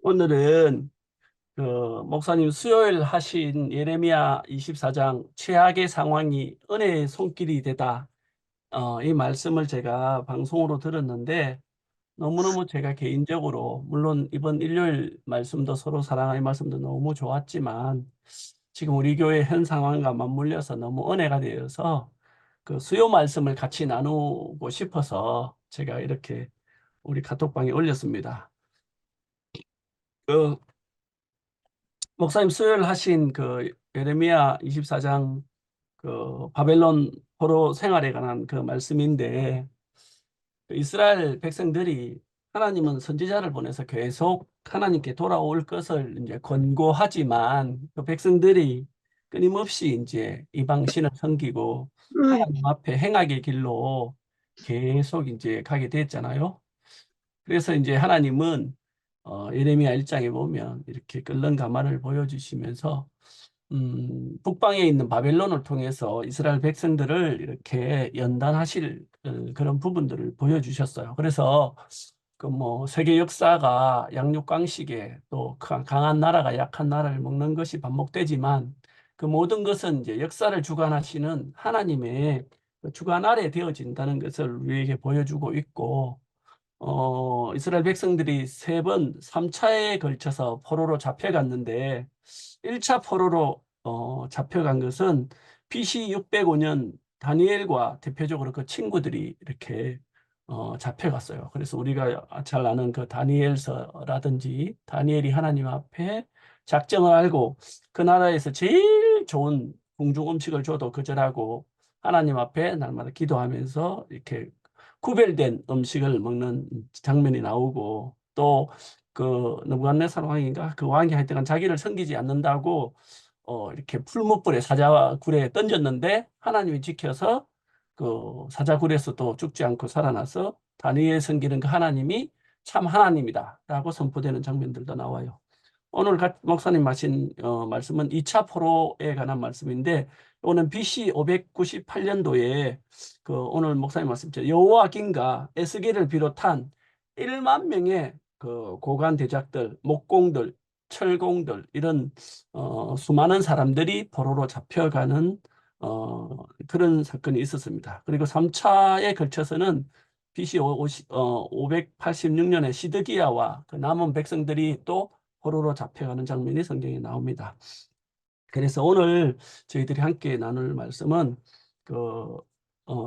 오늘은 그 목사님 수요일 하신 예레미야 24장 최악의 상황이 은혜의 손길이 되다. 이 말씀을 제가 방송으로 들었는데 너무너무 제가 개인적으로 물론 이번 일요일 말씀도 서로 사랑하의 말씀도 너무 좋았지만 지금 우리 교회 현 상황과 맞물려서 너무 은혜가 되어서 그 수요 말씀을 같이 나누고 싶어서 제가 이렇게 우리 카톡방에 올렸습니다. 그 목사님 수요일 하신 그 예레미야 24장 그 바벨론 포로 생활에 관한 그 말씀인데 그 이스라엘 백성들이 하나님은 선지자를 보내서 계속 하나님께 돌아올 것을 이제 권고하지만 그 백성들이 끊임없이 이제 이방 신을 섬기고 하나님 앞에 행악의 길로 계속 이제 가게 됐잖아요. 그래서 이제 하나님은 예레미야 1장에 보면 이렇게 끓는 가마를 보여주시면서 북방에 있는 바벨론을 통해서 이스라엘 백성들을 이렇게 연단하실 그런 부분들을 보여주셨어요. 그래서 그 뭐 세계 역사가 양육강식에 또 강한 나라가 약한 나라를 먹는 것이 반복되지만 그 모든 것은 이제 역사를 주관하시는 하나님의 그 주관 아래 되어진다는 것을 우리에게 보여주고 있고 이스라엘 백성들이 세 번, 3차에 걸쳐서 포로로 잡혀갔는데 1차 포로로 잡혀간 것은 BC 605년 다니엘과 대표적으로 그 친구들이 이렇게 잡혀갔어요. 그래서 우리가 잘 아는 그 다니엘서라든지 다니엘이 하나님 앞에 작정을 알고 그 나라에서 제일 좋은 궁중 음식을 줘도 거절하고 하나님 앞에 날마다 기도하면서 이렇게 구별된 음식을 먹는 장면이 나오고 또 그 느부갓네살 왕인가 그 왕이 하여튼 자기를 섬기지 않는다고 이렇게 풀무불에 사자굴에 던졌는데 하나님이 지켜서 그 사자굴에서 또 죽지 않고 살아나서 다니엘 섬기는 그 하나님이 참 하나님이다라고 선포되는 장면들도 나와요. 오늘 목사님 하신 말씀은 2차 포로에 관한 말씀인데 오는 BC 598년도에 그 오늘 목사님 말씀처럼 여호와긴과 에스겔을 비롯한 1만 명의 그 고관 대작들, 목공들, 철공들 이런 수많은 사람들이 포로로 잡혀가는 그런 사건이 있었습니다. 그리고 3차에 걸쳐서는 BC 586년에 시드기야와 그 남은 백성들이 또 포로로 잡혀가는 장면이 성경에 나옵니다. 그래서 오늘 저희들이 함께 나눌 말씀은 그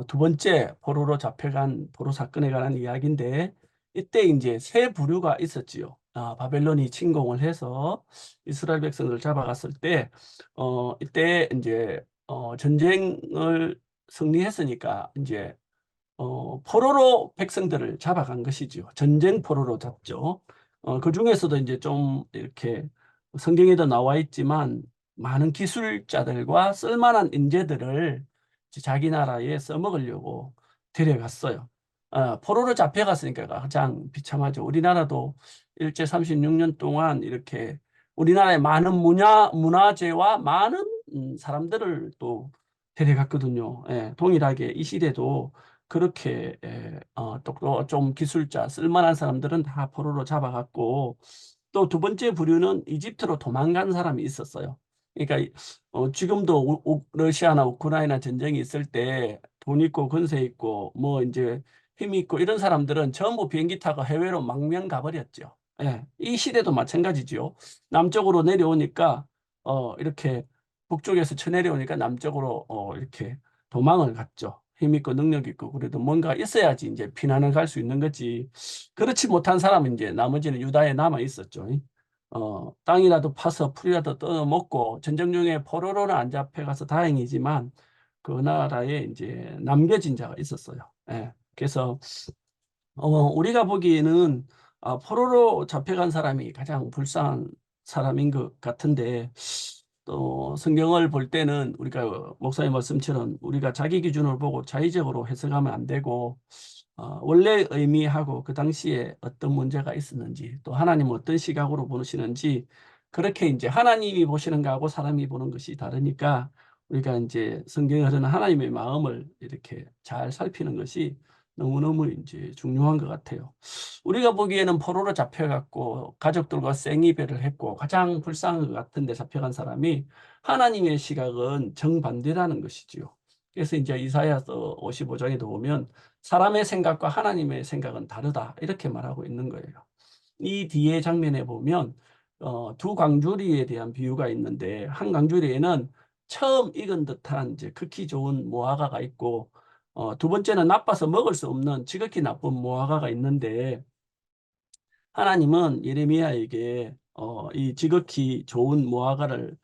두 번째 포로로 잡혀간 포로 사건에 관한 이야기인데 이때 이제 세 부류가 있었지요. 바벨론이 침공을 해서 이스라엘 백성을 잡아갔을 때 이때 이제 전쟁을 승리했으니까 이제 포로로 백성들을 잡아간 것이지요. 전쟁 포로로 잡죠. 그 중에서도 이제 좀 이렇게 성경에도 나와 있지만 많은 기술자들과 쓸만한 인재들을 이제 자기 나라에 써먹으려고 데려갔어요. 포로로 잡혀갔으니까 가장 비참하죠. 우리나라도 일제 36년 동안 이렇게 우리나라의 많은 문화재와 많은 사람들을 또 데려갔거든요. 예, 동일하게 이 시대도 그렇게 또좀 기술자 쓸만한 사람들은 다 포로로 잡아갔고 또 두 번째 부류는 이집트로 도망간 사람이 있었어요. 그러니까 지금도 러시아나 우크라이나 전쟁이 있을 때 돈 있고 건세 있고 뭐 이제 힘 있고 이런 사람들은 전부 비행기 타고 해외로 망명 가버렸죠. 예, 이 시대도 마찬가지죠. 남쪽으로 내려오니까 이렇게 북쪽에서 쳐내려오니까 남쪽으로 이렇게 도망을 갔죠. 힘 있고 능력 있고 그래도 뭔가 있어야지 이제 피난을 갈 수 있는 거지. 그렇지 못한 사람은 이제 나머지는 유다에 남아 있었죠. 땅이라도 파서 풀이라도 뜯어먹고 전쟁 중에 포로로는 안 잡혀가서 다행이지만 그 나라에 이제 남겨진 자가 있었어요. 예. 그래서 우리가 보기에는 포로로 잡혀간 사람이 가장 불쌍한 사람인 것 같은데 또 성경을 볼 때는 우리가 목사님 말씀처럼 우리가 자기 기준을 보고 자의적으로 해석하면 안 되고 원래 의미하고 그 당시에 어떤 문제가 있었는지 또 하나님은 어떤 시각으로 보시는지 그렇게 이제 하나님이 보시는 거하고 사람이 보는 것이 다르니까 우리가 이제 성경에 흐르는 하나님의 마음을 이렇게 잘 살피는 것이 너무너무 이제 중요한 것 같아요. 우리가 보기에는 포로로 잡혀갔고 가족들과 생이별을 했고 가장 불쌍한 것 같은데 잡혀간 사람이 하나님의 시각은 정반대라는 것이지요. 그래서 이제 이사야서 55장에도 보면 사람의 생각과 하나님의 생각은 다르다 이렇게 말하고 있는 거예요. 이 뒤에 장면에 보면 두 강주리에 대한 비유가 있는데 한 강주리에는 처음 익은 듯한 이제 극히 좋은 무화과가 있고 두 번째는 나빠서 먹을 수 없는 지극히 나쁜 무화과가 있는데 하나님은 예레미야에게 이 지극히 좋은 무화과를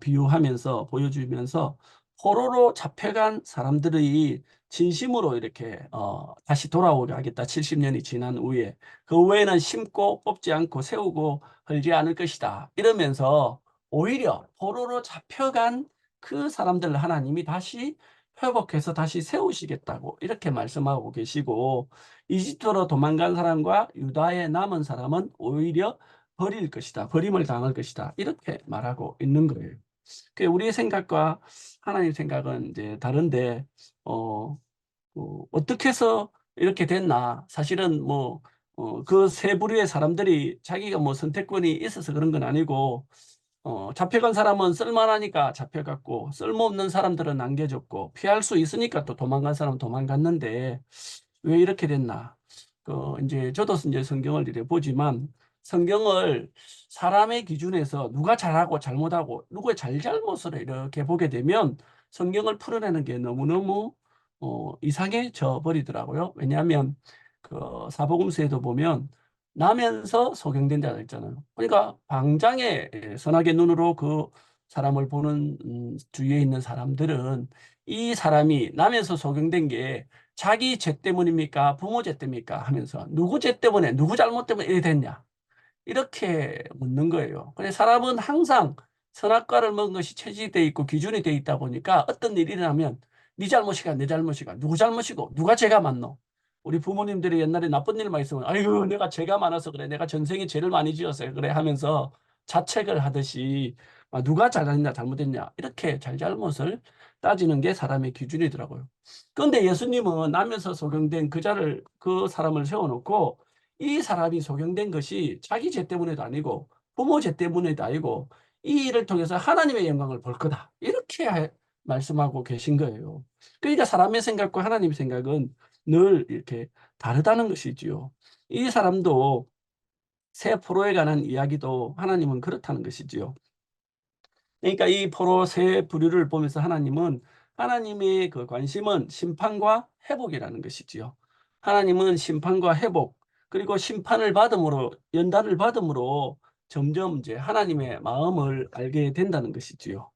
비유하면서 보여주면서 포로로 잡혀간 사람들이 진심으로 이렇게 다시 돌아오게 하겠다. 70년이 지난 후에 그 후에는 심고 뽑지 않고 세우고 헐지 않을 것이다. 이러면서 오히려 포로로 잡혀간 그 사람들 하나님이 다시 회복해서 다시 세우시겠다고 이렇게 말씀하고 계시고 이집트로 도망간 사람과 유다에 남은 사람은 오히려 버릴 것이다. 버림을 당할 것이다. 이렇게 말하고 있는 거예요. 그 우리의 생각과 하나님 생각은 이제 다른데 어떻게 해서 이렇게 됐나? 사실은 뭐 그 세 부류의 사람들이 자기가 뭐 선택권이 있어서 그런 건 아니고 잡혀간 사람은 쓸만하니까 잡혀갔고 쓸모없는 사람들은 남겨졌고 피할 수 있으니까 또 도망간 사람은 도망갔는데 왜 이렇게 됐나? 이제 저도 이제 성경을 이래 보지만 성경을 사람의 기준에서 누가 잘하고 잘못하고 누구의 잘잘못을 이렇게 보게 되면 성경을 풀어내는 게 너무너무 이상해져 버리더라고요. 왜냐하면 그 사복음서에도 보면 나면서 소경된 자가 있잖아요. 그러니까 방장의 선악의 눈으로 그 사람을 보는 주위에 있는 사람들은 이 사람이 나면서 소경된 게 자기 죄 때문입니까? 부모 죄 때문입니까? 하면서 누구 죄 때문에 누구 잘못 때문에 이래 됐냐? 이렇게 묻는 거예요. 근데 사람은 항상 선악과를 먹은 것이 체질이 돼 있고 기준이 돼 있다 보니까 어떤 일이 일어나면 네 잘못이가 내 잘못이가 누구 잘못이고 누가 죄가 많노? 우리 부모님들이 옛날에 나쁜 일만 있으면 아이고 내가 죄가 많아서 그래 내가 전생에 죄를 많이 지었어요 그래 하면서 자책을 하듯이 누가 잘했냐 잘못했냐 이렇게 잘잘못을 따지는 게 사람의 기준이더라고요. 그런데 예수님은 나면서 소경된 그 사람을 세워놓고 이 사람이 소경된 것이 자기 죄 때문에도 아니고 부모 죄 때문에도 아니고 이 일을 통해서 하나님의 영광을 볼 거다. 이렇게 말씀하고 계신 거예요. 그러니까 사람의 생각과 하나님의 생각은 늘 이렇게 다르다는 것이지요. 이 사람도 새 포로에 관한 이야기도 하나님은 그렇다는 것이지요. 그러니까 이 포로 세 부류를 보면서 하나님은 하나님의 그 관심은 심판과 회복이라는 것이지요. 하나님은 심판과 회복 그리고 심판을 받음으로 연단을 받음으로 점점 이제 하나님의 마음을 알게 된다는 것이지요.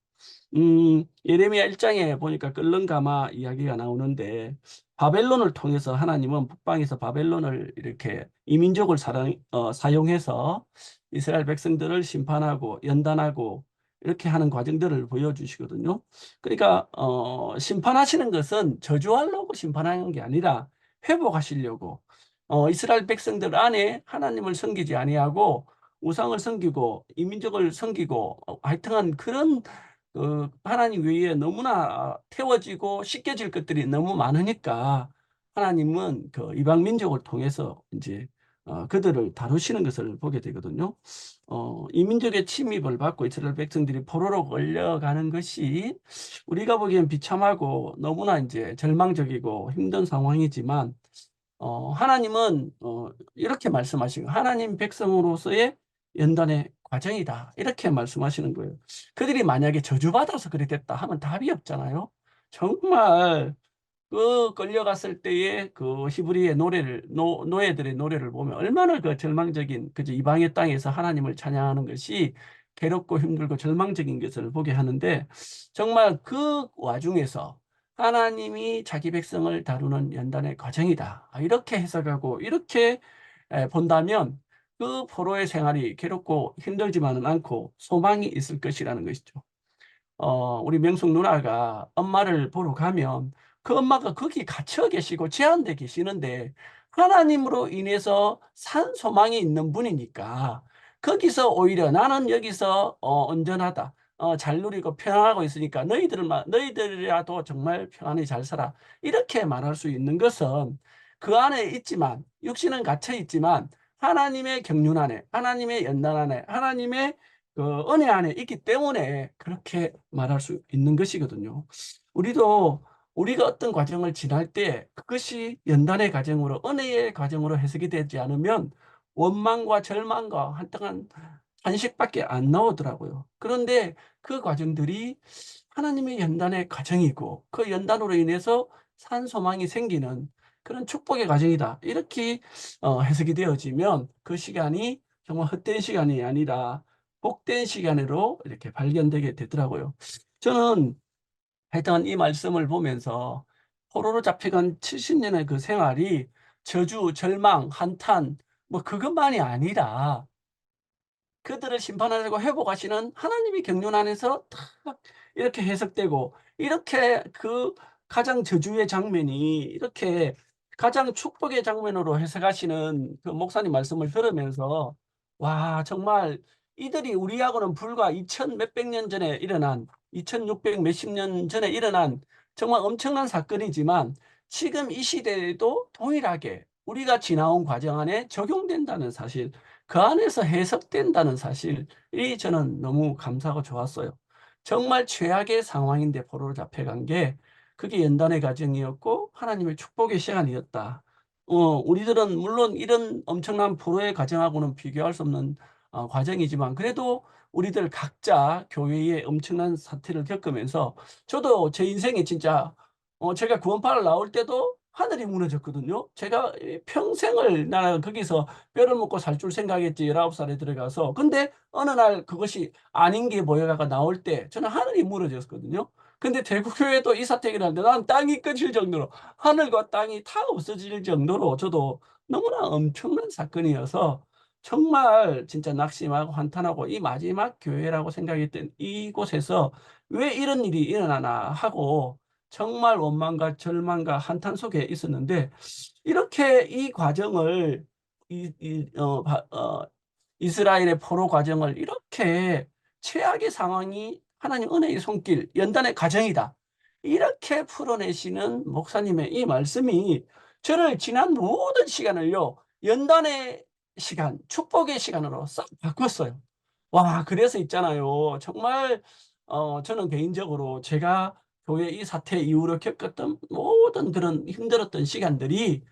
예레미야 1장에 보니까 끓는 가마 이야기가 나오는데 바벨론을 통해서 하나님은 북방에서 바벨론을 이렇게 이민족을 사용해서 이스라엘 백성들을 심판하고 연단하고 이렇게 하는 과정들을 보여주시거든요. 그러니까 심판하시는 것은 저주하려고 심판하는 게 아니라 회복하시려고 이스라엘 백성들 안에 하나님을 섬기지 아니하고 우상을 섬기고 이민족을 섬기고 하여튼간 그런 하나님 외에 너무나 태워지고 씻겨질 것들이 너무 많으니까 하나님은 그 이방 민족을 통해서 이제 그들을 다루시는 것을 보게 되거든요. 이 민족의 침입을 받고 이스라엘 백성들이 포로로 끌려가는 것이 우리가 보기엔 비참하고 너무나 이제 절망적이고 힘든 상황이지만 하나님은 이렇게 말씀하신 거예요. 하나님 백성으로서의 연단의 과정이다. 이렇게 말씀하시는 거예요. 그들이 만약에 저주받아서 그래 됐다 하면 답이 없잖아요. 정말 그 끌려갔을 때의 그 히브리의 노예들의 노래를 보면 얼마나 그 절망적인 그저 이방의 땅에서 하나님을 찬양하는 것이 괴롭고 힘들고 절망적인 것을 보게 하는데 정말 그 와중에서 하나님이 자기 백성을 다루는 연단의 과정이다. 이렇게 해석하고 이렇게 본다면 그 포로의 생활이 괴롭고 힘들지만은 않고 소망이 있을 것이라는 것이죠. 우리 명숙 누나가 엄마를 보러 가면 그 엄마가 거기 갇혀 계시고 제한돼 계시는데 하나님으로 인해서 산 소망이 있는 분이니까 거기서 오히려 나는 여기서 온전하다. 잘 누리고 평안하고 있으니까 너희들이라도 정말 평안히 잘 살아. 이렇게 말할 수 있는 것은 그 안에 있지만, 육신은 갇혀 있지만 하나님의 경륜 안에, 하나님의 연단 안에, 하나님의 그 은혜 안에 있기 때문에 그렇게 말할 수 있는 것이거든요. 우리도 우리가 어떤 과정을 지날 때 그것이 연단의 과정으로, 은혜의 과정으로 해석이 되지 않으면 원망과 절망과 한동안 한식밖에 안 나오더라고요. 그런데 그 과정들이 하나님의 연단의 과정이고 그 연단으로 인해서 산 소망이 생기는 그런 축복의 과정이다. 이렇게 해석이 되어지면 그 시간이 정말 헛된 시간이 아니라 복된 시간으로 이렇게 발견되게 되더라고요. 저는 하여튼 이 말씀을 보면서 포로로 잡혀간 70년의 그 생활이 저주, 절망, 한탄, 뭐 그것만이 아니라 그들을 심판하시고 회복하시는 하나님의 경륜 안에서 딱 이렇게 해석되고, 이렇게 그 가장 저주의 장면이 이렇게 가장 축복의 장면으로 해석하시는 그 목사님 말씀을 들으면서, 와, 정말 이들이 우리하고는 불과 2000 몇백 년 전에 일어난, 2600 몇십 년 전에 일어난 정말 엄청난 사건이지만 지금 이 시대에도 동일하게 우리가 지나온 과정 안에 적용된다는 사실, 그 안에서 해석된다는 사실이 저는 너무 감사하고 좋았어요. 정말 최악의 상황인데 포로로 잡혀간 게 그게 연단의 과정이었고 하나님의 축복의 시간이었다. 우리들은 물론 이런 엄청난 포로의 과정하고는 비교할 수 없는 과정이지만 그래도 우리들 각자 교회의 엄청난 사태를 겪으면서 저도 제 인생에 진짜 제가 구원파를 나올 때도 하늘이 무너졌거든요. 제가 평생을 나는 거기서 뼈를 먹고 살 줄 생각했지, 19살에 들어가서. 근데 어느 날 그것이 아닌 게 보여가 나올 때 저는 하늘이 무너졌거든요. 근데 대구교회도 이 사태가 일어났는데 난 땅이 꺼질 정도로, 하늘과 땅이 다 없어질 정도로 저도 너무나 엄청난 사건이어서 정말 진짜 낙심하고 한탄하고, 이 마지막 교회라고 생각했던 이곳에서 왜 이런 일이 일어나나 하고 정말 원망과 절망과 한탄 속에 있었는데, 이렇게 이 과정을 이스라엘의 포로 과정을 이렇게 최악의 상황이 하나님 은혜의 손길, 연단의 과정이다, 이렇게 풀어내시는 목사님의 이 말씀이 저를 지난 모든 시간을요, 연단의 시간, 축복의 시간으로 싹 바꿨어요. 와, 그래서 있잖아요. 정말 저는 개인적으로 제가 교회 이 사태 이후로 겪었던 모든 그런 힘들었던 시간들이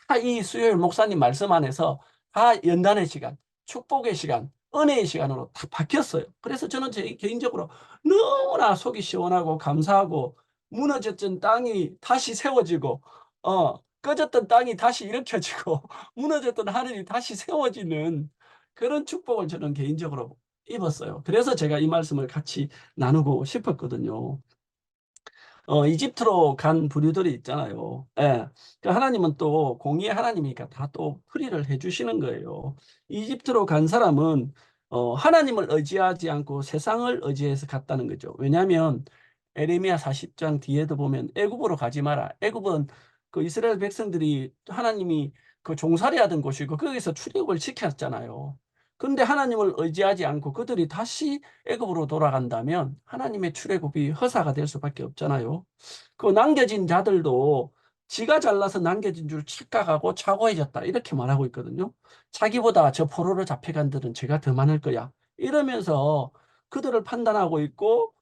다 이 수요일 목사님 말씀 안에서 다 연단의 시간, 축복의 시간, 은혜의 시간으로 다 바뀌었어요. 그래서 저는 제 개인적으로 너무나 속이 시원하고 감사하고, 무너졌던 땅이 다시 세워지고, 꺼졌던 땅이 다시 일으켜지고, 무너졌던 하늘이 다시 세워지는 그런 축복을 저는 개인적으로 입었어요. 그래서 제가 이 말씀을 같이 나누고 싶었거든요. 이집트로 간 부류들이 있잖아요. 예. 그 하나님은 또 공의의 하나님이니까 다 또 풀이를 해주시는 거예요. 이집트로 간 사람은 하나님을 의지하지 않고 세상을 의지해서 갔다는 거죠. 왜냐하면 에레미야 40장 뒤에도 보면 애굽으로 가지 마라. 애굽은 그 이스라엘 백성들이 하나님이 그 종살이하던 곳이고 거기서 출애굽을 시켰잖아요. 근데 하나님을 의지하지 않고 그들이 다시 애굽으로 돌아간다면 하나님의 출애굽이 허사가 될 수밖에 없잖아요. 그 남겨진 자들도 지가 잘나서 남겨진 줄 착각하고 차고해졌다, 이렇게 말하고 있거든요. 자기보다 저 포로로 잡혀간들은 죄가 더 많을 거야, 이러면서 그들을 판단하고 있고,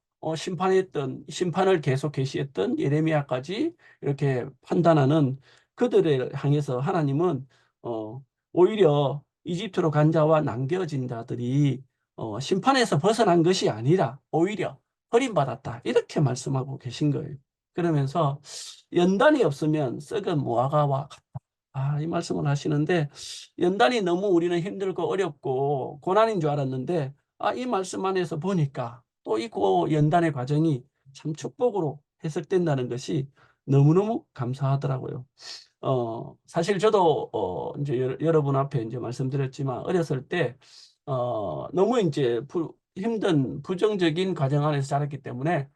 심판을 계속 계시했던 예레미야까지 이렇게 판단하는 그들을 향해서 하나님은 오히려 이집트로 간 자와 남겨진 자들이 심판에서 벗어난 것이 아니라 오히려 버림받았다, 이렇게 말씀하고 계신 거예요. 그러면서 연단이 없으면 썩은 무화과와 같다. 이 말씀을 하시는데, 연단이 너무 우리는 힘들고 어렵고 고난인 줄 알았는데, 이 말씀 안에서 보니까 또 이 연단의 과정이 참 축복으로 해석된다는 것이 너무너무 감사하더라고요. 사실 저도 이제 여러분 앞에 이제 말씀드렸지만 어렸을 때 너무 이제 힘든 부정적인 과정 안에서 자랐기 때문에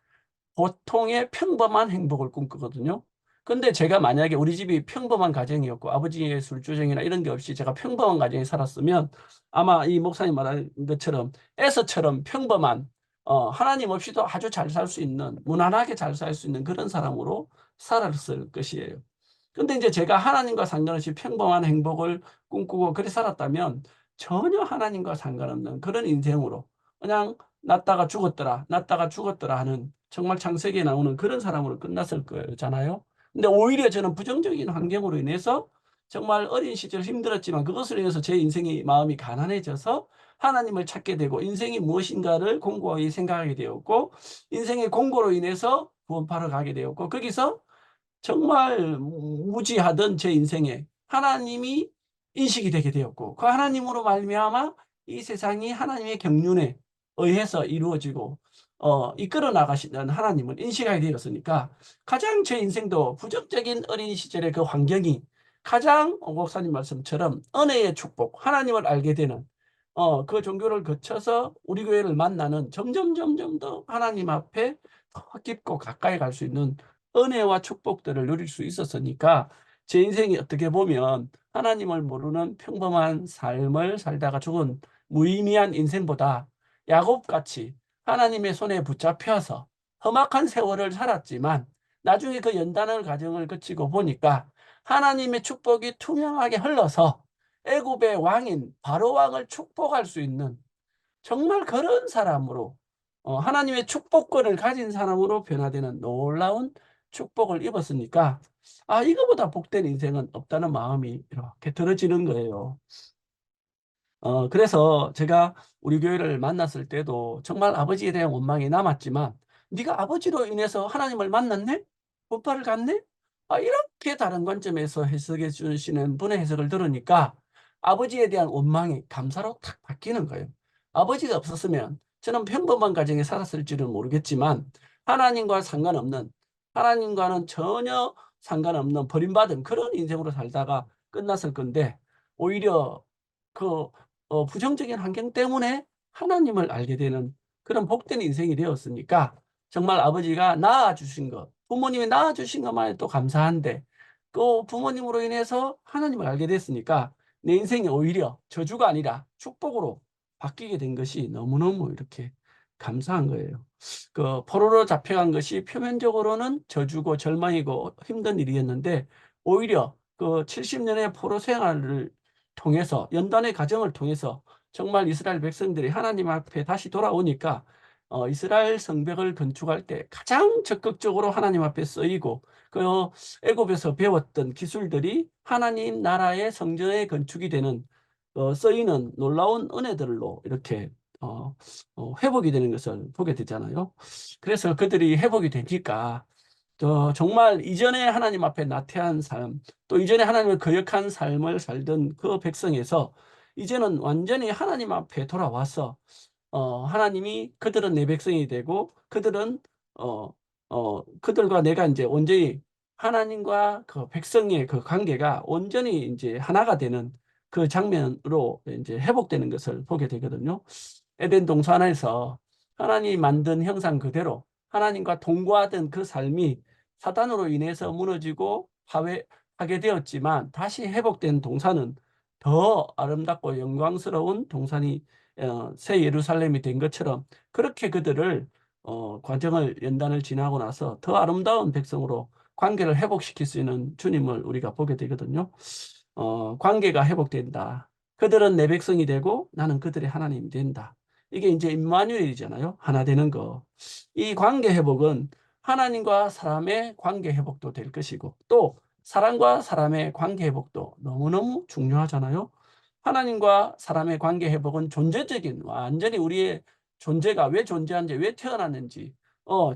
보통의 평범한 행복을 꿈꾸거든요. 근데 제가 만약에 우리 집이 평범한 가정이었고 아버지의 술주정이나 이런 게 없이 제가 평범한 가정에 살았으면 아마 이 목사님 말하는 것처럼 에서처럼 평범한 하나님 없이도 아주 잘 살 수 있는, 무난하게 잘 살 수 있는 그런 사람으로 살았을 것이에요. 근데 이제 제가 하나님과 상관없이 평범한 행복을 꿈꾸고 그렇게 살았다면 전혀 하나님과 상관없는 그런 인생으로 그냥 났다가 죽었더라, 났다가 죽었더라 하는 정말 창세기에 나오는 그런 사람으로 끝났을 거잖아요. 근데 오히려 저는 부정적인 환경으로 인해서 정말 어린 시절 힘들었지만 그것으로 인해서 제 인생의 마음이 가난해져서 하나님을 찾게 되고 인생이 무엇인가를 공고히 생각하게 되었고 인생의 공고로 인해서 구원파로 가게 되었고 거기서 정말 무지하던 제 인생에 하나님이 인식이 되게 되었고 그 하나님으로 말미암아 이 세상이 하나님의 경륜에 의해서 이루어지고 이끌어 나가시는 하나님을 인식하게 되었으니까 가장 제 인생도 부정적인 어린 시절의 그 환경이 가장 목사님 말씀처럼 은혜의 축복, 하나님을 알게 되는 그 종교를 거쳐서 우리 교회를 만나는 점점 더 하나님 앞에 더 깊고 가까이 갈 수 있는 은혜와 축복들을 누릴 수 있었으니까 제 인생이 어떻게 보면 하나님을 모르는 평범한 삶을 살다가 죽은 무의미한 인생보다 야곱같이 하나님의 손에 붙잡혀서 험악한 세월을 살았지만 나중에 그 연단을 과정을 거치고 보니까 하나님의 축복이 투명하게 흘러서 애굽의 왕인 바로 왕을 축복할 수 있는 정말 그런 사람으로 하나님의 축복권을 가진 사람으로 변화되는 놀라운 축복을 입었으니까 이거보다 복된 인생은 없다는 마음이 이렇게 들어지는 거예요. 그래서 제가 우리 교회를 만났을 때도 정말 아버지에 대한 원망이 남았지만 네가 아버지로 인해서 하나님을 만났네? 본파를 갔네? 이렇게 다른 관점에서 해석해 주시는 분의 해석을 들으니까 아버지에 대한 원망이 감사로 탁 바뀌는 거예요. 아버지가 없었으면 저는 평범한 가정에 살았을지는 모르겠지만 하나님과 상관없는 하나님과는 전혀 상관없는 버림받은 그런 인생으로 살다가 끝났을 건데 오히려 그 부정적인 환경 때문에 하나님을 알게 되는 그런 복된 인생이 되었으니까 정말 아버지가 낳아주신 것, 부모님이 낳아주신 것만 해도 감사한데 그 부모님으로 인해서 하나님을 알게 됐으니까 내 인생이 오히려 저주가 아니라 축복으로 바뀌게 된 것이 너무너무 이렇게 감사한 거예요. 그 포로로 잡혀간 것이 표면적으로는 저주고 절망이고 힘든 일이었는데 오히려 그 70년의 포로 생활을 통해서 연단의 과정을 통해서 정말 이스라엘 백성들이 하나님 앞에 다시 돌아오니까 이스라엘 성벽을 건축할 때 가장 적극적으로 하나님 앞에 쓰이고 그 애굽에서 배웠던 기술들이 하나님 나라의 성전의 건축이 되는 쓰이는 놀라운 은혜들로 이렇게 회복이 되는 것을 보게 되잖아요. 그래서 그들이 회복이 되니까 정말 이전에 하나님 앞에 나태한 삶, 또 이전에 하나님을 거역한 삶을 살던 그 백성에서 이제는 완전히 하나님 앞에 돌아와서 하나님이 그들은 내 백성이 되고 그들은 어, 그들과 내가 이제 온전히 하나님과 그 백성의 그 관계가 온전히 이제 하나가 되는 그 장면으로 이제 회복되는 것을 보게 되거든요. 에덴 동산에서 하나님이 만든 형상 그대로 하나님과 동거하던 그 삶이 사단으로 인해서 무너지고 파괴하게 되었지만 다시 회복된 동산은 더 아름답고 영광스러운 동산이 새 예루살렘이 된 것처럼 그렇게 그들을 과정을 연단을 지나고 나서 더 아름다운 백성으로 관계를 회복시킬 수 있는 주님을 우리가 보게 되거든요. 관계가 회복된다. 그들은 내 백성이 되고 나는 그들의 하나님이 된다. 이게 이제 임마누엘이잖아요. 하나 되는 거. 이 관계 회복은 하나님과 사람의 관계 회복도 될 것이고 또 사람과 사람의 관계 회복도 너무너무 중요하잖아요. 하나님과 사람의 관계 회복은 존재적인 완전히 우리의 존재가 왜 존재하는지 왜 태어났는지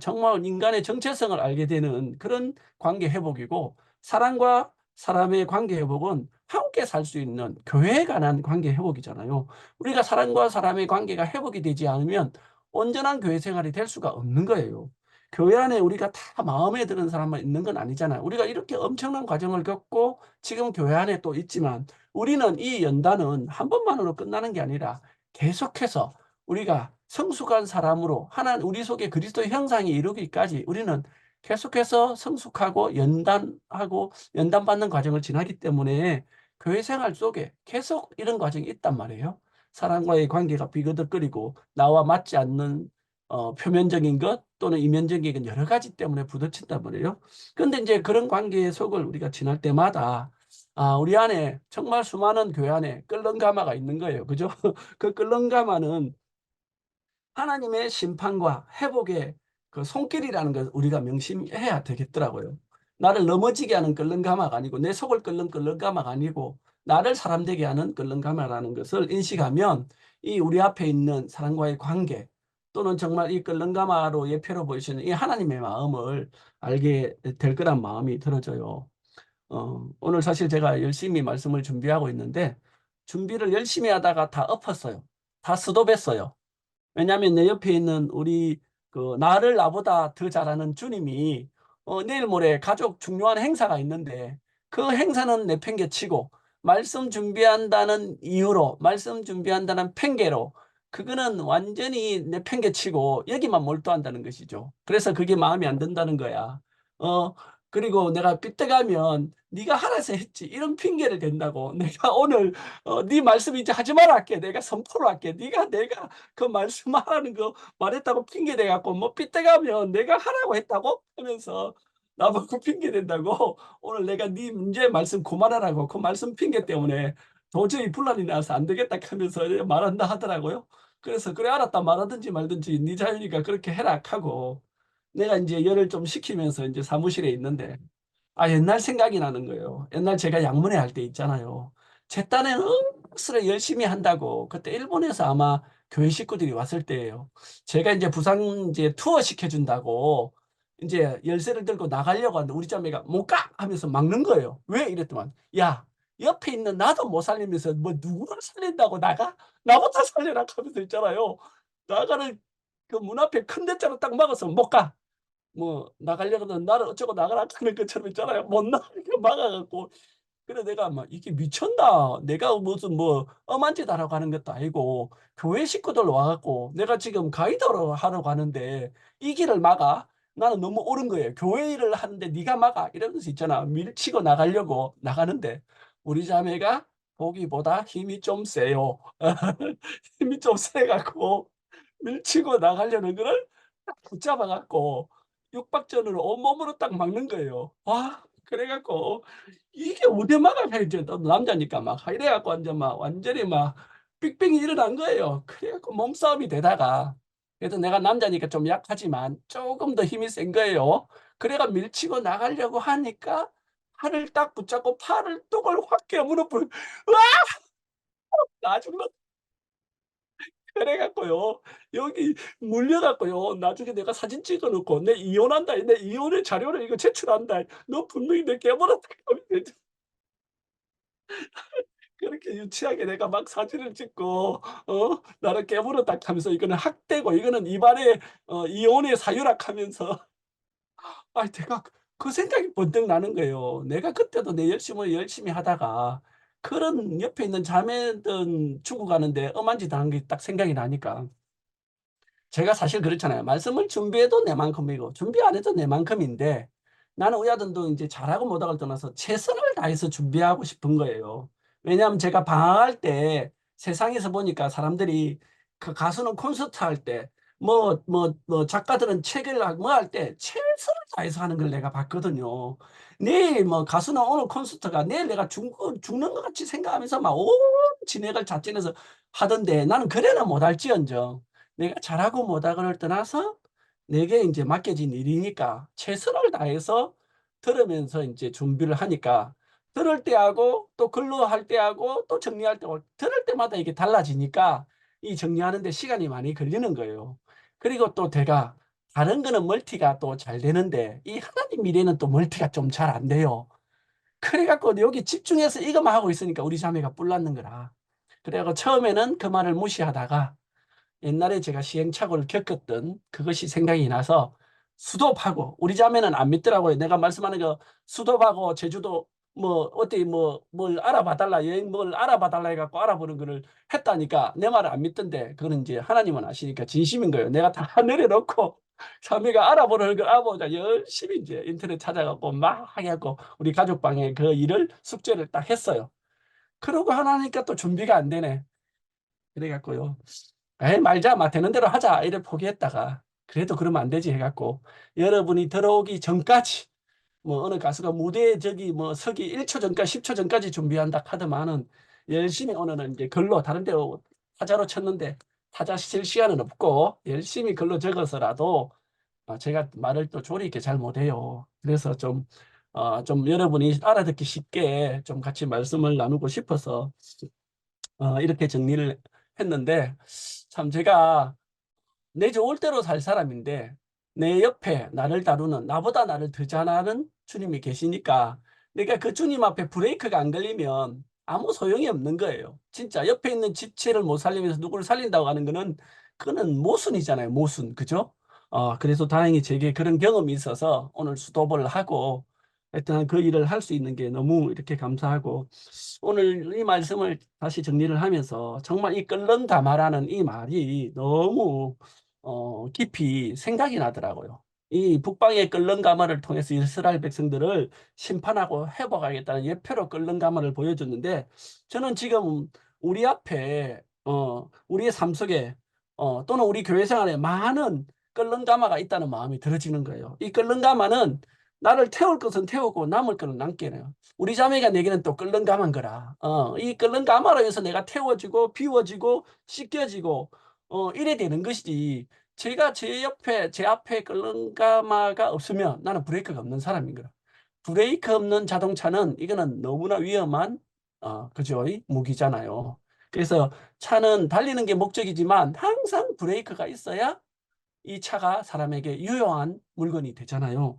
정말 인간의 정체성을 알게 되는 그런 관계 회복이고 사람과 사람의 관계 회복은 함께 살 수 있는 교회에 관한 관계 회복이잖아요. 우리가 사람과 사람의 관계가 회복이 되지 않으면 온전한 교회 생활이 될 수가 없는 거예요. 교회 안에 우리가 다 마음에 드는 사람만 있는 건 아니잖아요. 우리가 이렇게 엄청난 과정을 겪고 지금 교회 안에 또 있지만 우리는 이 연단은 한 번만으로 끝나는 게 아니라 계속해서 우리가 성숙한 사람으로 우리 속에 그리스도의 형상이 이루기까지 우리는 계속해서 성숙하고 연단받는 과정을 지나기 때문에 교회 생활 속에 계속 이런 과정이 있단 말이에요. 사람과의 관계가 비거덕거리고 나와 맞지 않는 표면적인 것 또는 이면적인 것 여러 가지 때문에 부딪힌단 말이에요. 근데 이제 그런 관계 속을 우리가 지날 때마다 우리 안에 정말 수많은 교회 안에 끓는 가마가 있는 거예요. 그죠? 그 끓는 가마는 하나님의 심판과 회복의 그 손길이라는 걸 우리가 명심해야 되겠더라고요. 나를 넘어지게 하는 끓는 가마가 아니고 내 속을 끓는 가마가 아니고 나를 사람 되게 하는 끓는 가마라는 것을 인식하면 이 우리 앞에 있는 사람과의 관계 또는 정말 이 끓는 가마로 예표로 보이시는 이 하나님의 마음을 알게 될 거란 마음이 들어져요. 오늘 사실 제가 열심히 말씀을 준비하고 있는데 준비를 열심히 하다가 다 엎었어요. 다 스톱했어요. 왜냐하면 내 옆에 있는 우리 그 나를 나보다 더 잘하는 주님이 내일 모레 가족 중요한 행사가 있는데 그 행사는 내팽개치고 말씀 준비한다는 이유로 말씀 준비한다는 핑계로 그거는 완전히 내팽개치고 여기만 몰두한다는 것이죠. 그래서 그게 마음에 안 든다는 거야. 어 그리고 내가 삐딱하면 네가 하라서 했지 이런 핑계를 댄다고. 내가 오늘 네 말씀 이제 하지 마라 할게. 내가 선포를 할게. 네가 내가 그 말씀하라는 거 말했다고 핑계 대 갖고 뭐 삐딱하면 내가 하라고 했다고 하면서 나보고 핑계 댄다고. 오늘 내가 네 문제 말씀 그만하라고 그 말씀 핑계 때문에 도저히 분란이 나서 안 되겠다 하면서 말한다 하더라고요. 그래서 그래 알았다 말하든지 말든지 네 자유니까 그렇게 해라 하고 내가 이제 열을 좀 식히면서 이제 사무실에 있는데 옛날 생각이 나는 거예요. 옛날 제가 양문회 할 때 있잖아요. 제 딴에는 억수로 열심히 한다고 그때 일본에서 아마 교회 식구들이 왔을 때예요. 제가 이제 부산 이제 투어 시켜준다고 이제 열쇠를 들고 나가려고 하는데 우리 자매가 못 가! 하면서 막는 거예요. 왜? 이랬더만 야 옆에 있는 나도 못 살리면서 뭐 누구를 살린다고 나가? 나부터 살려라 하면서 있잖아요. 나가는 그 문 앞에 큰 대자로 딱 막아서 못 가. 뭐 나가려거든 나를 어쩌고 나가라 하는 것처럼 있잖아요. 못 나가게 막아 갖고 그래 내가 막 '이게 미쳤나? 내가 무슨 뭐 엄한 짓 하라고 하는 것도 아니고 교회 식구들 와 갖고 내가 지금 가이드를 하러 가는데 이 길을 막아? 나는 너무 옳은 거예요. '교회 일을 하는데 네가 막아?' 이러면서 있잖아. 밀치고 나가려고 나가는데 우리 자매가 보기보다 힘이 좀 세요. 힘이 좀 세 갖고 밀치고 나가려는 거를 딱 붙잡아 갖고 육박전으로 온몸으로 딱 막는 거예요. 그래 갖고 이게 어디 막아야 이제 또 남자니까 막 이래 갖고 완전히 막 삑빙이 일어난 거예요. 그래 갖고 몸싸움이 되다가 그래도 내가 남자니까 좀 약하지만 쪼금 더 힘이 센 거예요. 그래가 밀치고 나가려고 하니까 팔을 딱 붙잡고 팔을 뚝을 확 깨물어 버려 으아! 나중에 그래 갖고요. 여기 물려 갖고요. 나중에 내가 사진 찍어 놓고 "내 이혼한다. 내 이혼의 자료를 이거 제출한다. 너 분명히 내 깨물었다." 하면서 그렇게 유치하게 내가 막 사진을 찍고 "나를 깨물었다." 하면서 "이거는 학대고 이거는 위반의 이혼의 사유라." 하면서 내가 그 생각이 번뜩 나는 거예요. 내가 그때도 내 열심을 열심히 하다가 그런 옆에 있는 자매들 죽어가는데 엄한 짓 한 게 딱 생각이 나니까 제가 사실 그렇잖아요. 말씀을 준비해도 내만큼이고 준비 안 해도 내만큼인데 나는 의하등도 인제 잘하고 못하고를 떠나서 최선을 다해서 준비하고 싶은 거예요. 왜냐하면 제가 방황할 때 세상에서 보니까 사람들이 그 가수는 콘서트 할 때 작가들은 책을 뭐 할 때 최선을 다해서 하는 걸 내가 봤거든요. 내일 뭐 가수는 오늘 콘서트가 내일 내가 죽는 것 같이 생각하면서 막 온 진액을 자진해서 하던데 나는 그래는 못할지언정 내가 잘하고 못하고를 떠나서 내게 인제 맡겨진 일이니까 최선을 다해서 들으면서 인제 준비를 하니까 들을 때하고 또 글로 할 때하고 또 정리할 때하고 들을 때마다 이게 달라지니까 이 정리하는 데 시간이 많이 걸리는 거예요. 그리고 또 제가 다른 거는 멀티가 또 잘 되는데 이 하나님 일에는 또 멀티가 좀 잘 안 돼요. 그래 갖고 여기 집중해서 이것만 하고 있으니까 우리 자매가 뿔 났는 거라. 그래 갖고 처음에는 그 말을 무시하다가 옛날에 제가 시행착오를 겪었던 그것이 생각이 나서 수도하고 우리 자매는 안 믿더라고요. 내가 말씀하는 거 수도하고 제주도 뭐 어디 뭘 알아봐 달라 여행 뭘 알아봐 달라 해 갖고 알아보는 거를 했다니까 내 말을 안 믿던데 그거는 인제 하나님은 아시니까 진심인 거예요. 내가 다 내려놓고 자매가 알아보는 걸 알아보자 열심히 인제 인터넷 찾아 갖고 막 해 갖고 우리 가족방에 그 일을 숙제를 딱 했어요. 그러고 하나니까 또 준비가 안 되네. 그래 갖고요. 에이, 말자, 막 되는 대로 하자. 이래 포기했다가, 그래도 그러면 안 되지 해갖고, 여러분이 들어오기 전까지, 뭐, 어느 가수가 무대에 저기 뭐 서기 1초 전까지, 10초 전까지 준비한다 하더만은, 열심히 오늘은 이제 글로 다른 데로 타자로 쳤는데, 타자 칠 시간은 없고, 열심히 글로 적어서라도, 제가 말을 또 조리 있게 잘 못해요. 그래서 좀 여러분이 알아듣기 쉽게 좀 같이 말씀을 나누고 싶어서, 이렇게 정리를 했는데, 참 제가 내 좋을 대로 살 사람인데 내 옆에 나를 다루는 나보다 나를 더 잘하는 주님이 계시니까 내가 그 주님 앞에 브레이크가 안 걸리면 아무 소용이 없는 거예요. 진짜 옆에 있는 지체를 못 살리면서 누구를 살린다고 하는 거는 그거는 모순이잖아요. 모순. 그죠? 그래서 다행히 제게 그런 경험이 있어서 오늘 스톱을 하고 하여튼 그 일을 할 수 있는 게 너무 이렇게 감사하고 오늘 이 말씀을 다시 정리를 하면서 정말 이 끓는다마라는 이 말이 너무 깊이 생각이 나더라고요. 이 북방의 끓는 가마를 통해서 이스라엘 백성들을 심판하고 회복하겠다는 예표로 끓는 가마를 보여줬는데 저는 지금 우리 앞에 우리의 삶 속에 또는 우리 교회 생활에 많은 끓는 가마가 있다는 마음이 들어지는 거예요. 이 끓는 가마는 나를 태울 것은 태우고 남을 것은 남게 해요. 우리 자매가 내게는 또 끓는 가마인 거라. 이 끓는 가마로 해서 내가 태워지고 비워지고 씻겨지고 이래 되는 것이지. 제가 제 앞에 끓는 가마가 없으면 나는 브레이크가 없는 사람인 거라. 브레이크 없는 자동차는 이거는 너무나 위험한 그죠? 이 무기잖아요. 그래서 차는 달리는 게 목적이지만 항상 브레이크가 있어야 이 차가 사람에게 유용한 물건이 되잖아요.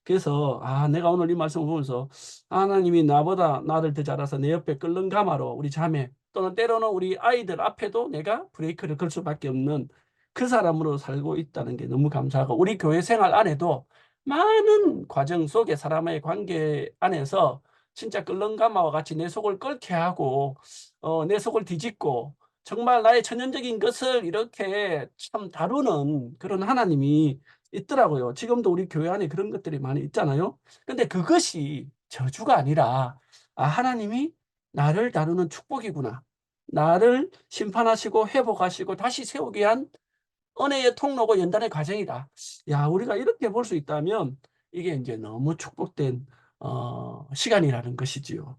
그래서 내가 오늘 이 말씀을 보면서 하나님이 나보다 나를 더 잘해서 내 옆에 끓는 가마로 우리 자매 또는 때로는 우리 아이들 앞에도 내가 브레이크를 걸 수밖에 없는 그 사람으로 살고 있다는 게 너무 감사하고 우리 교회 생활 안에도 많은 과정 속에 사람의 관계 안에서 진짜 끓는 가마와 같이 내 속을 끓게 하고 내 속을 뒤집고 정말 나의 천연적인 것을 이렇게 참 다루는 그런 하나님이 있더라고요. 지금도 우리 교회 안에 그런 것들이 많이 있잖아요. 근데 그것이 저주가 아니라, 하나님이 나를 다루는 축복이구나. 나를 심판하시고 회복하시고 다시 세우기 위한 은혜의 통로고 연단의 과정이다. 야, 우리가 이렇게 볼 수 있다면 이게 이제 너무 축복된 시간이라는 것이지요.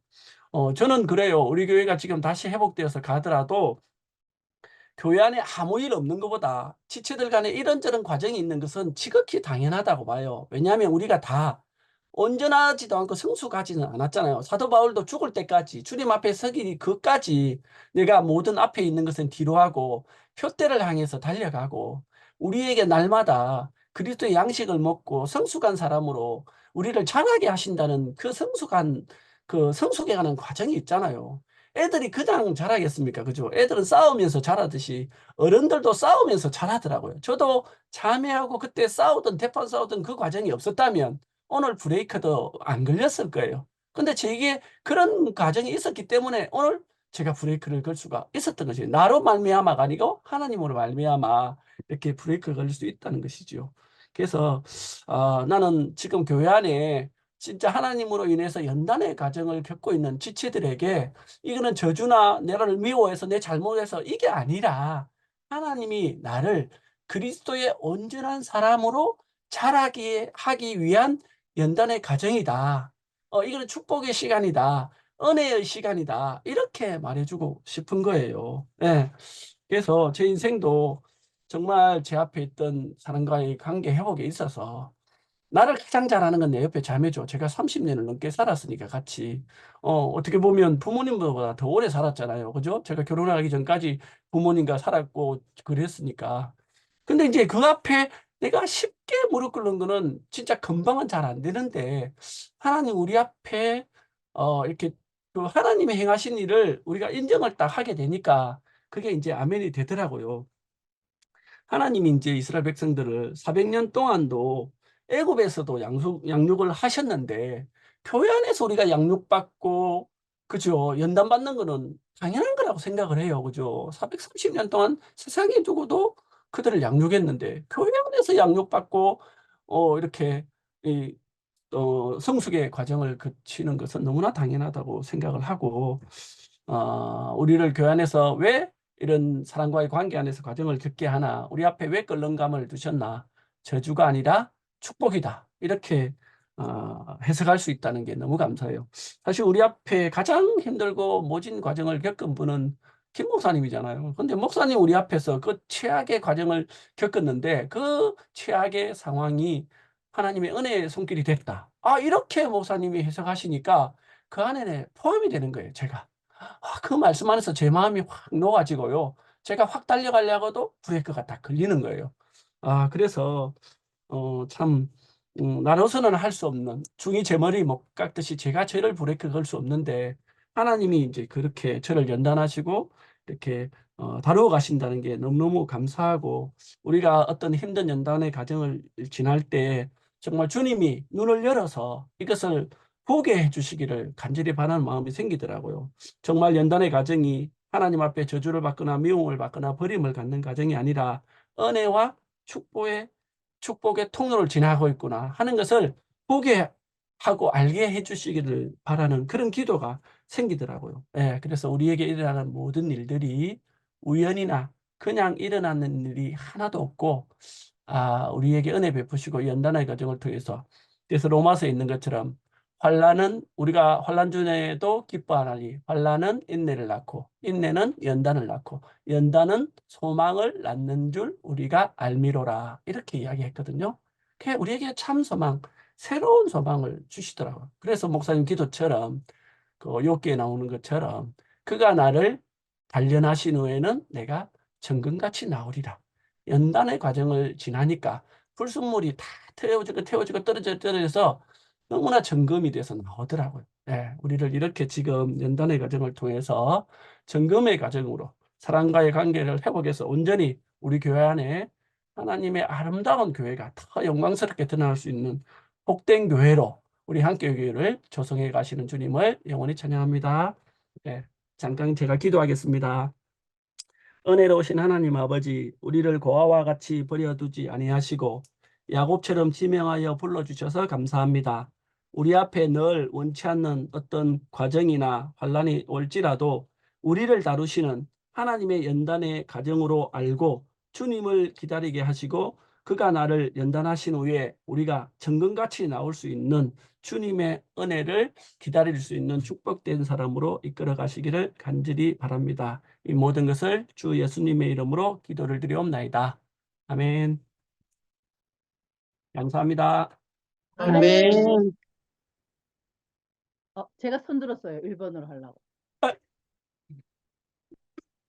저는 그래요. 우리 교회가 지금 다시 회복되어서 가더라도 교회 안에 아무 일 없는 것보다 지체들 간에 이런저런 과정이 있는 것은 지극히 당연하다고 봐요. 왜냐하면 우리가 다 온전하지도 않고 성숙하지는 않았잖아요. 사도 바울도 죽을 때까지 주님 앞에 서기 그까지 내가 모든 앞에 있는 것은 뒤로 하고 표대를 향해서 달려가고 우리에게 날마다 그리스도의 양식을 먹고 성숙한 사람으로 우리를 자라게 하신다는 그 성숙한 그 성숙해가는 과정이 있잖아요. 애들이 그냥 자라겠습니까? 그죠? 애들은 싸우면서 자라듯이 어른들도 싸우면서 자라더라고요. 저도 자매하고 그때 싸우던 대판 싸우던 그 과정이 없었다면 오늘 브레이크도 안 걸렸을 거예요. 근데 제게 그런 과정이 있었기 때문에 오늘 제가 브레이크를 걸 수가 있었던 거죠. 나로 말미암아가 아니고 하나님으로 말미암아 이렇게 브레이크를 걸릴 수 있다는 것이죠. 그래서 나는 지금 교회 안에 진짜 하나님으로 인해서 연단의 과정을 겪고 있는 지체들에게 이거는 저주나 내가를 미워해서 내 잘못해서 이게 아니라 하나님이 나를 그리스도의 온전한 사람으로 자라게 하기 위한 연단의 과정이다. 이거는 축복의 시간이다. 은혜의 시간이다. 이렇게 말해주고 싶은 거예요. 예. 그래서 제 인생도 정말 제 앞에 있던 사람과의 관계 회복에 있어서 나를 가장 잘하는 건 내 옆에 자매죠. 제가 30년을 넘게 살았으니까 같이. 어떻게 보면 부모님보다 더 오래 살았잖아요. 그죠? 제가 결혼하기 전까지 부모님과 살았고 그랬으니까. 근데 이제 그 앞에 내가 쉽게 무릎 꿇는 거는 진짜 금방은 잘 안 되는데 하나님 우리 앞에 이렇게 그 하나님이 행하신 일을 우리가 인정을 딱 하게 되니까 그게 이제 아멘이 되더라고요. 하나님이 이제 이스라엘 백성들을 400년 동안도 애굽에서도 양육을 하셨는데 교회 안에서 우리가 양육받고 그죠? 연단받는 거는 당연한 거라고 생각을 해요. 그죠? 430년 동안 세상에 두고도 그들을 양육했는데 교회 안에서 양육받고 이렇게 이 성숙의 과정을 거치는 것은 너무나 당연하다고 생각을 하고 우리를 교회 안에서 왜 이런 사람과의 관계 안에서 과정을 겪게 하나 우리 앞에 왜 껄렁감을 두셨나? 저주가 아니라 축복이다. 이렇게 해석할 수 있다는 게 너무 감사해요. 사실 우리 앞에 가장 힘들고 모진 과정을 겪은 분은 김 목사님이잖아요. 근데 목사님 우리 앞에서 그 최악의 과정을 겪었는데 그 최악의 상황이 하나님의 은혜의 손길이 됐다. 이렇게 목사님이 해석하시니까 그 안에 포함이 되는 거예요, 제가. 그 말씀 안에서 제 마음이 확 녹아지고요. 제가 확 달려가려고도 브레이크가 딱 걸리는 거예요. 그래서 참 나로서는 할 수 없는 중이 제 머리 못 깎듯이 제가 저를 브레이크 걸 수 없는데 하나님이 이제 그렇게 저를 연단하시고 이렇게 다루어 가신다는 게 너무너무 감사하고 우리가 어떤 힘든 연단의 과정을 지날 때 정말 주님이 눈을 열어서 이것을 보게 해주시기를 간절히 바라는 마음이 생기더라고요. 정말 연단의 과정이 하나님 앞에 저주를 받거나 미움을 받거나 버림을 갖는 과정이 아니라 은혜와 축복의 통로를 지나고 있구나 하는 것을 보게 하고 알게 해주시기를 바라는 그런 기도가 생기더라고요. 예, 그래서 우리에게 일어나는 모든 일들이 우연이나 그냥 일어나는 일이 하나도 없고, 우리에게 은혜 베푸시고 연단의 과정을 통해서, 그래서 로마서에 있는 것처럼 우리가 환난 중에도 기뻐하나니 환난은 인내를 낳고 인내는 연단을 낳고 연단은 소망을 낳는 줄 우리가 알미로라 이렇게 이야기했거든요. 그게 우리에게 참 소망, 새로운 소망을 주시더라고요. 그래서 목사님 기도처럼 그 욥기에 나오는 것처럼 그가 나를 단련하신 후에는 내가 정금같이 나오리라. 연단의 과정을 지나니까 불순물이 다 태워지고 떨어져서 너무나 점검이 돼서 나오더라고요. 예, 우리를 이렇게 지금 연단의 과정을 통해서 점검의 과정으로 사람과의 관계를 회복해서 온전히 우리 교회 안에 하나님의 아름다운 교회가 더 영광스럽게 드러날 수 있는 복된 교회로 우리 함께교회를 조성해 가시는 주님을 영원히 찬양합니다. 네, 잠깐 제가 기도하겠습니다. 은혜로우신 하나님 아버지, 우리를 고아와 같이 버려두지 아니하시고 야곱처럼 지명하여 불러주셔서 감사합니다. 우리 앞에 늘 원치 않는 어떤 과정이나 환란이 올지라도 우리를 다루시는 하나님의 연단의 과정으로 알고 주님을 기다리게 하시고 그가 나를 연단하신 후에 우리가 정금같이 나올 수 있는 주님의 은혜를 기다릴 수 있는 축복된 사람으로 이끌어 가시기를 간절히 바랍니다. 이 모든 것을 주 예수님의 이름으로 기도를 드리옵나이다. 아멘. 감사합니다. 아멘. 제가 손 들었어요. 1번으로 하려고.